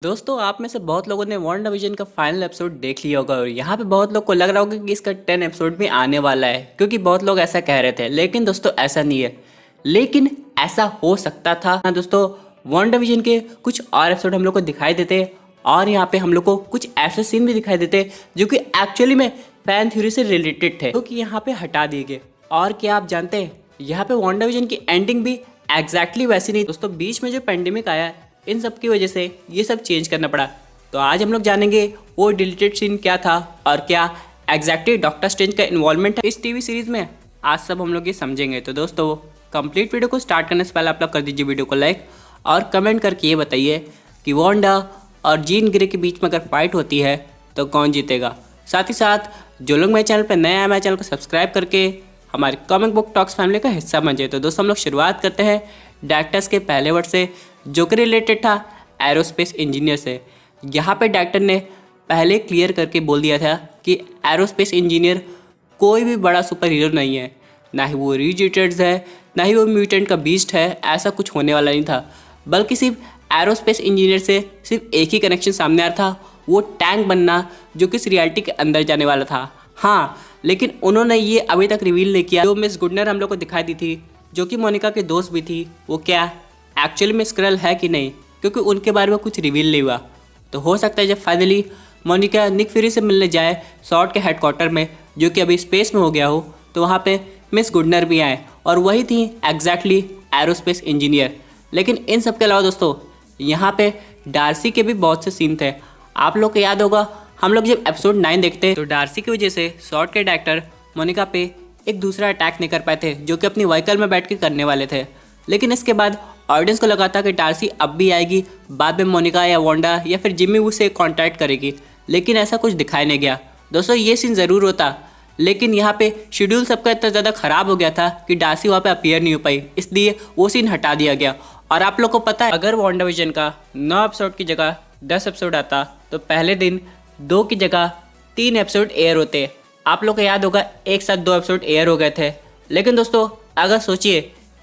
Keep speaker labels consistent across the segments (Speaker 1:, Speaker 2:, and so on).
Speaker 1: दोस्तों आप में से बहुत लोगों ने वांडाविजन का फाइनल एपिसोड देख लिया होगा और यहाँ पे बहुत लोग को लग रहा होगा कि इसका 10 एपिसोड भी आने वाला है क्योंकि बहुत लोग ऐसा कह रहे थे। लेकिन दोस्तों ऐसा नहीं है। लेकिन ऐसा हो सकता था। हाँ दोस्तों, वांडाविजन के कुछ और एपिसोड हम लोग को दिखाई देते और यहाँ पे हम लोग को कुछ ऐसे सीन भी दिखाई देते जो कि एक्चुअली में फैन थ्योरी से रिलेटेड थे, जो कि यहाँ पे हटा दिए गए। और क्या आप जानते हैं यहाँ पे वांडाविजन की एंडिंग भी एग्जैक्टली वैसी नहीं। दोस्तों बीच में जो पेंडेमिक आया, इन सब की वजह से ये सब चेंज करना पड़ा। तो आज हम लोग जानेंगे वो डिलीटेड सीन क्या था और क्या एग्जैक्टली डॉक्टर स्ट्रेंज का इन्वॉल्वमेंट है इस टीवी सीरीज में। आज सब हम लोग ये समझेंगे। तो दोस्तों कंप्लीट वीडियो को स्टार्ट करने से पहले आप लोग कर दीजिए वीडियो को लाइक और कमेंट करके ये बताइए कि वांडा और जीन ग्रे के बीच में अगर फाइट होती है तो कौन जीतेगा। साथ ही साथ जो लोग मेरे चैनल पर नए आए, मेरे चैनल को सब्सक्राइब करके हमारे कॉमिक बुक टॉक्स फैमिली का हिस्सा बन जाए। तो दोस्तों हम लोग शुरुआत करते हैं डायरेक्टर्स के पहले वर्ड से, जो कि रिलेटेड था एरोस्पेस इंजीनियर से। यहाँ पे डायरेक्टर ने पहले क्लियर करके बोल दिया था कि एरोस्पेस इंजीनियर कोई भी बड़ा सुपर हीरो नहीं है, ना ही वो रिजिटेड्स है, ना ही वो म्यूटेंट का बीस्ट है। ऐसा कुछ होने वाला नहीं था, बल्कि सिर्फ एरोस्पेस इंजीनियर से सिर्फ एक ही कनेक्शन सामने आ रहा था, वो टैंक बनना जो कि इस रियलिटी के अंदर जाने वाला था। हाँ, लेकिन उन्होंने ये अभी तक रिवील नहीं किया। जो मिस गुडनर हम लोग को दिखाई दी थी, जो कि मोनिका के दोस्त भी थी, वो क्या एक्चुअली में स्क्रल है कि नहीं, क्योंकि उनके बारे में कुछ रिवील नहीं हुआ। तो हो सकता है जब फाइनली मोनिका निक फ्यूरी से मिलने जाए सॉर्ड के हेडक्वार्टर में, जो कि अभी स्पेस में हो गया हो, तो वहाँ पे मिस गुडनर भी आए और वही थी एग्जैक्टली एरोस्पेस इंजीनियर। लेकिन इन सब के अलावा दोस्तों यहाँ पे डार्सी के भी बहुत से सीन थे। आप लोग को याद होगा, हम लोग जब एपिसोड 9 देखते तो डार्सी की वजह से सॉर्ड के डायरेक्टर मोनिका पे एक दूसरा अटैक नहीं कर पाए थे, जो कि अपनी व्हीकल में बैठ के करने वाले थे। लेकिन इसके बाद ऑडियंस को लगा था कि डार्सी अब भी आएगी, बाद में मोनिका या वांडा या फिर जिम्मी उसे कांटेक्ट करेगी। लेकिन ऐसा कुछ दिखाई नहीं गया। दोस्तों ये सीन ज़रूर होता, लेकिन यहाँ पे शेड्यूल सबका इतना ज़्यादा ख़राब हो गया था कि डार्सी वहाँ पे अपीयर नहीं हो पाई, इसलिए वो सीन हटा दिया गया। और आप लोग को पता है, अगर वांडाविजन का 9 एपिसोड की जगह 10 एपिसोड आता तो पहले दिन 2 की जगह 3 एपिसोड एयर होते। आप लोग को याद होगा एक साथ 2 एपिसोड एयर हो गए थे। लेकिन दोस्तों अगर सोचिए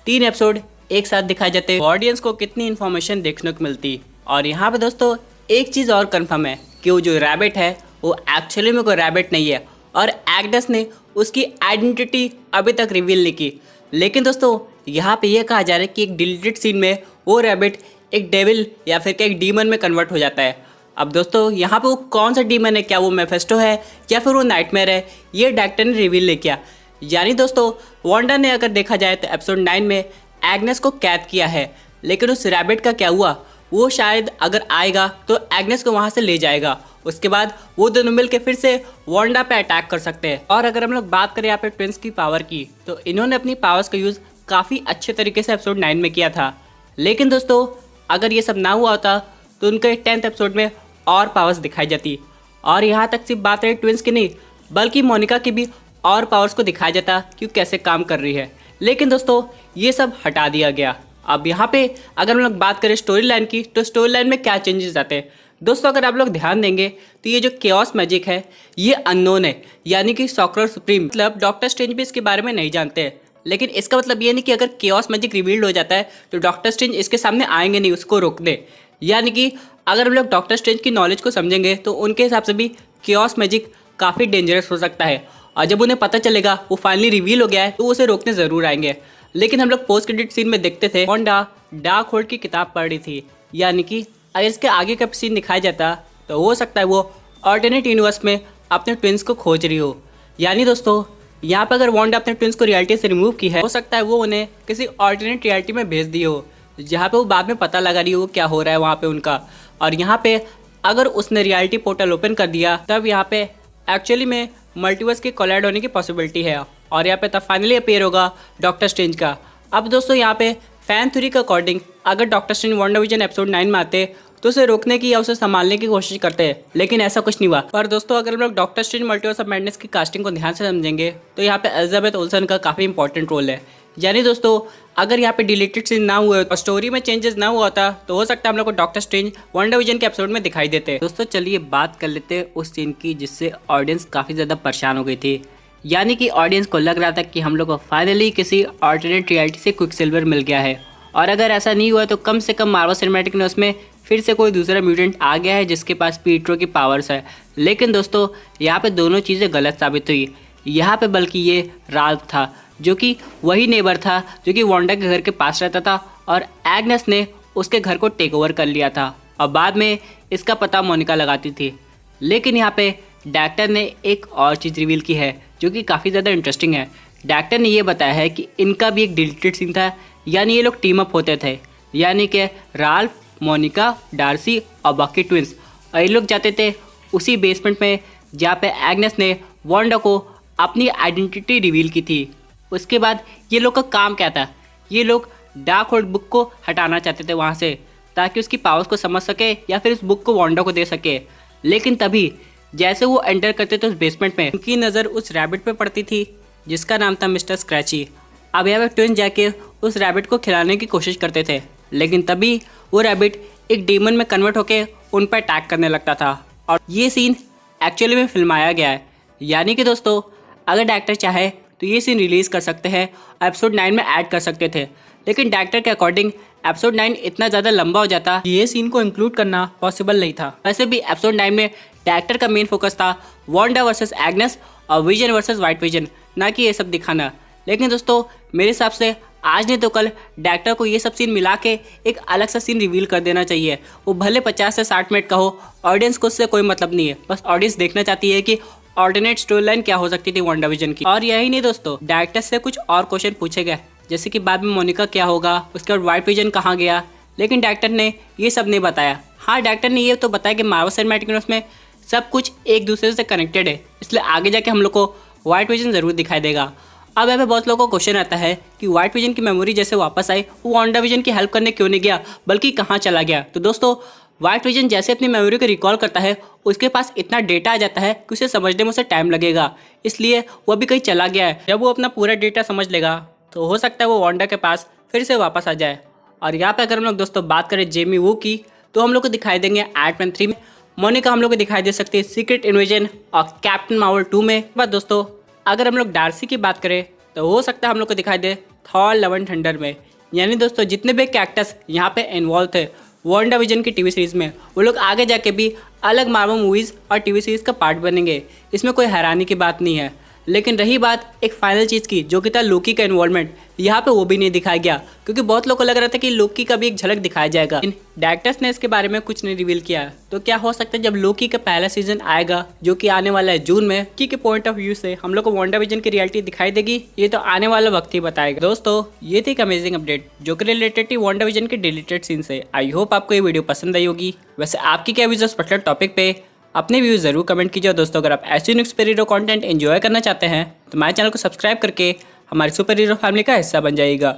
Speaker 1: 3 एपिसोड एक साथ दिखाए जाते, ऑडियंस को कितनी इन्फॉर्मेशन देखने को मिलती। और यहाँ पे दोस्तों एक चीज़ और कंफर्म है कि वो जो रैबिट है वो एक्चुअली में कोई रैबिट नहीं है, और एग्नेस ने उसकी आइडेंटिटी अभी तक रिवील नहीं की। लेकिन दोस्तों यहाँ पे ये कहा जा रहा है कि एक डिलीटेड सीन में वो रैबिट एक डेविल या फिर एक डीमन में कन्वर्ट हो जाता है। अब दोस्तों यहाँ पे वो कौन सा डीमन है, क्या वो मेफेस्टो है या फिर वो नाइटमेयर है, ये डायरेक्टर ने रिवील नहीं किया। यानी दोस्तों वांडा ने अगर देखा जाए तो एपिसोड 9 में एग्नेस को कैद किया है, लेकिन उस रैबिट का क्या हुआ, वो शायद अगर आएगा तो एग्नेस को वहाँ से ले जाएगा। उसके बाद वो दोनों मिल के फिर से वांडा पे अटैक कर सकते हैं। और अगर हम लोग बात करें यहाँ पे ट्विंस की पावर की, तो इन्होंने अपनी पावर्स का यूज़ काफ़ी अच्छे तरीके से एपिसोड 9 में किया था। लेकिन दोस्तों अगर ये सब ना हुआ होता तो उनके 10th एपिसोड में और पावर्स दिखाई जाती। और यहाँ तक सिर्फ बात रही ट्विंस की नहीं, बल्कि मोनिका की भी और पावर्स को दिखाया जाता कि कैसे काम कर रही है। लेकिन दोस्तों ये सब हटा दिया गया। अब यहाँ पे अगर हम लोग बात करें स्टोरी लाइन की, तो स्टोरी लाइन में क्या चेंजेस आते हैं दोस्तों, अगर आप लोग ध्यान देंगे तो ये जो केओस मैजिक है ये अननोन है, यानी कि सॉर्सरर सुप्रीम, मतलब डॉक्टर स्ट्रेंज भी इसके बारे में नहीं जानते हैं। लेकिन इसका मतलब ये नहीं कि अगर केओस मैजिक रिवील्ड हो जाता है तो डॉक्टर स्ट्रेंज इसके सामने आएंगे नहीं उसको रोकने। यानी कि अगर हम लोग डॉक्टर स्ट्रेंज की नॉलेज को समझेंगे तो उनके हिसाब से भी केओस मैजिक काफ़ी डेंजरस हो सकता है, और जब उन्हें पता चलेगा वो फाइनली रिवील हो गया है तो उसे रोकने ज़रूर आएंगे। लेकिन हम लोग पोस्ट क्रेडिट सीन में देखते थे वांडा डार्क होल्ड की किताब पढ़ रही थी, यानी कि अगर इसके आगे का सीन दिखाया जाता तो हो सकता है वो ऑल्टरनेट यूनिवर्स में अपने ट्विंस को खोज रही हो। यानी दोस्तों यहाँ पर अगर वांडा अपने ट्विंस को रियलिटी से रिमूव की है, हो सकता है वो उन्हें किसी ऑल्टरनेट रियलिटी में भेज दी हो, जहाँ पे वो बाद में पता लगा रही हो क्या हो रहा है वहाँ पे उनका। और यहाँ पे अगर उसने रियलिटी पोर्टल ओपन कर दिया तब यहाँ पे एक्चुअली में मल्टीवर्स के कोलाइड होने की पॉसिबिलिटी है, और यहाँ पे तब फाइनली अपीयर होगा डॉक्टर स्ट्रेंज का। अब दोस्तों यहाँ पे फैन थ्योरी के अकॉर्डिंग अगर डॉक्टर स्ट्रेंज वांडाविजन एपिसोड 9 में आते तो उसे रोकने की या उसे संभालने की कोशिश करते हैं, लेकिन ऐसा कुछ नहीं हुआ। पर दोस्तों अगर हम लोग doctor strange multiverse of madness की कास्टिंग को ध्यान से समझेंगे तो यहाँ पे एलिजाबेथ ओल्सन का काफ़ी इंपॉर्टेंट रोल है। यानी दोस्तों अगर यहाँ पे डिलीटेड सीन ना हुए और स्टोरी में चेंजेस ना हुआ था तो हो सकता है हम लोग को डॉक्टर स्ट्रेंज वांडाविजन के एपिसोड में दिखाई देते। दोस्तों चलिए बात कर लेते हैं उस सीन की जिससे ऑडियंस काफ़ी ज़्यादा परेशान हो गई थी। यानी कि ऑडियंस को लग रहा था कि हम लोग को फाइनली किसी ऑल्टरनेट रियलिटी से क्विकसिल्वर मिल गया है, और अगर ऐसा नहीं हुआ तो कम से कम मार्वल सिनेमैटिक ने उसमें फिर से कोई दूसरा म्यूटेंट आ गया है जिसके पास पीट्रो की पावर्स है। लेकिन दोस्तों यहाँ पे दोनों चीज़ें गलत साबित हुई। यहाँ पे बल्कि ये राल्फ था जो कि वही नेबर था जो कि वांडा के घर के पास रहता था और एग्नेस ने उसके घर को टेक ओवर कर लिया था और बाद में इसका पता मोनिका लगाती थी। लेकिन यहाँ पे डॉक्टर ने एक और चीज़ रिवील की है जो कि काफ़ी ज़्यादा इंटरेस्टिंग है। डॉक्टर ने ये बताया है कि इनका भी एक डिलीटेड सीन था, यानी ये लोग टीम अप होते थे, यानी कि राल्फ, मोनिका, डार्सी और बाकी ट्विंस, और ये लोग जाते थे उसी बेसमेंट में जहाँ पे एग्नेस ने वांडा को अपनी आइडेंटिटी रिवील की थी। उसके बाद ये लोग का काम क्या था, ये लोग डार्क होल्ड बुक को हटाना चाहते थे वहाँ से ताकि उसकी पावर्स को समझ सके या फिर उस बुक को वांडा को दे सके। लेकिन तभी जैसे वो एंटर करते थे उस बेसमेंट में, उनकी नज़र उस रैबिट पे पड़ती थी जिसका नाम था मिस्टर स्क्रैची। अब यहाँ पे ट्विन जाके उस रैबिट को खिलाने की कोशिश करते थे, लेकिन तभी वो रैबिट एक डीमन में कन्वर्ट होके उन पर अटैक करने लगता था। और ये सीन एक्चुअली में फिल्माया गया है, यानी कि दोस्तों अगर डायरेक्टर चाहे तो ये सीन रिलीज़ कर सकते हैं और एपिसोड 9 में ऐड कर सकते थे, लेकिन डायरेक्टर के अकॉर्डिंग एपिसोड 9 इतना ज़्यादा लंबा हो जाता कि ये सीन को इंक्लूड करना पॉसिबल नहीं था। वैसे भी एपिसोड 9 में डायरेक्टर का मेन फोकस था वांडा वर्सेस एग्नेस और विजन वर्सेस वाइट विजन, ना कि ये सब दिखाना। लेकिन दोस्तों मेरे हिसाब से आज नहीं तो कल डायरेक्टर को ये सब सीन मिला के एक अलग सा सीन रिवील कर देना चाहिए। वो भले 50 से 60 मिनट का हो, ऑडियंस को उससे कोई मतलब नहीं है, बस ऑडियंस देखना चाहती है कि ऑल्टरनेट स्टोरी लाइन क्या हो सकती थी वांडा विजन की। और यही नहीं दोस्तों, डायरेक्टर से कुछ और क्वेश्चन पूछे गए, जैसे कि बाद में मोनिका क्या होगा, उसके बाद वाइट विजन कहाँ गया, लेकिन डायरेक्टर ने ये सब नहीं बताया। हाँ, डायरेक्टर ने ये तो बताया कि मार्वल सिनेमैटिक यूनिवर्स में सब कुछ एक दूसरे से कनेक्टेड है, इसलिए आगे जाके हम लोग को वाइट विजन ज़रूर दिखाई देगा। अब यहाँ पे बहुत लोगों को क्वेश्चन आता है कि वाइट विजन की मेमोरी जैसे वापस आई, वो वांडा विजन की हेल्प करने क्यों नहीं गया, बल्कि कहाँ चला गया। तो दोस्तों वाइट विजन जैसे अपनी मेमोरी को रिकॉल करता है, उसके पास इतना डेटा आ जाता है कि उसे समझने में उसे टाइम लगेगा, इसलिए वो भी कहीं चला गया है। जब वो अपना पूरा डेटा समझ लेगा तो हो सकता है वो वांडा के पास फिर से वापस आ जाए। और यहाँ पे अगर हम लोग दोस्तों बात करें जेमी वू की, तो हम लोग को दिखाई देंगे एंटमैन 3 में, मोनिका हम लोग को दिखाई दे सकती है सीक्रेट इन्वेजन और कैप्टन मार्वल 2 में। बस दोस्तों अगर हम लोग डार्सी की बात करें तो हो सकता है हम लोग को दिखाई दे थॉर लव एंड थंडर में। यानी दोस्तों जितने भी कैरेक्टर्स यहाँ पे इन्वॉल्व थे वांडा विजन की टीवी सीरीज़ में, वो लोग आगे जाके भी अलग मार्वल मूवीज़ और टीवी सीरीज़ का पार्ट बनेंगे, इसमें कोई हैरानी की बात नहीं है। लेकिन रही बात एक फाइनल चीज़ की जो कि था लोकी का इन्वॉल्वमेंट, यहाँ पे वो भी नहीं दिखाया गया, क्योंकि बहुत लोगों को लग रहा था कि लोकी का भी एक झलक दिखाया जाएगा। डायरेक्टर्स ने इसके बारे में कुछ नहीं रिवील किया, तो क्या हो सकता है जब लोकी का पहला सीजन आएगा जो कि आने वाला है जून में, की के पॉइंट ऑफ व्यू से हम लोग को वांडा विजन की रियलिटी दिखाई देगी, ये तो आने वाला वक्त ही बताएगा। दोस्तों ये थी एक अमेजिंग अपडेट जो कि रिलेटेड थी वांडा विजन के डिलीटेड सीन से। आई होप आपको ये वीडियो पसंद आई होगी। वैसे आपकी क्या व्यूज पर्टिकुलर टॉपिक पे अपने व्यूज जरूर कमेंट कीजिए। दोस्तों अगर आप ऐसे new super hero content enjoy करना चाहते हैं तो हमारे चैनल को सब्सक्राइब करके हमारे सुपर हीरो फैमिली का हिस्सा बन जाइएगा।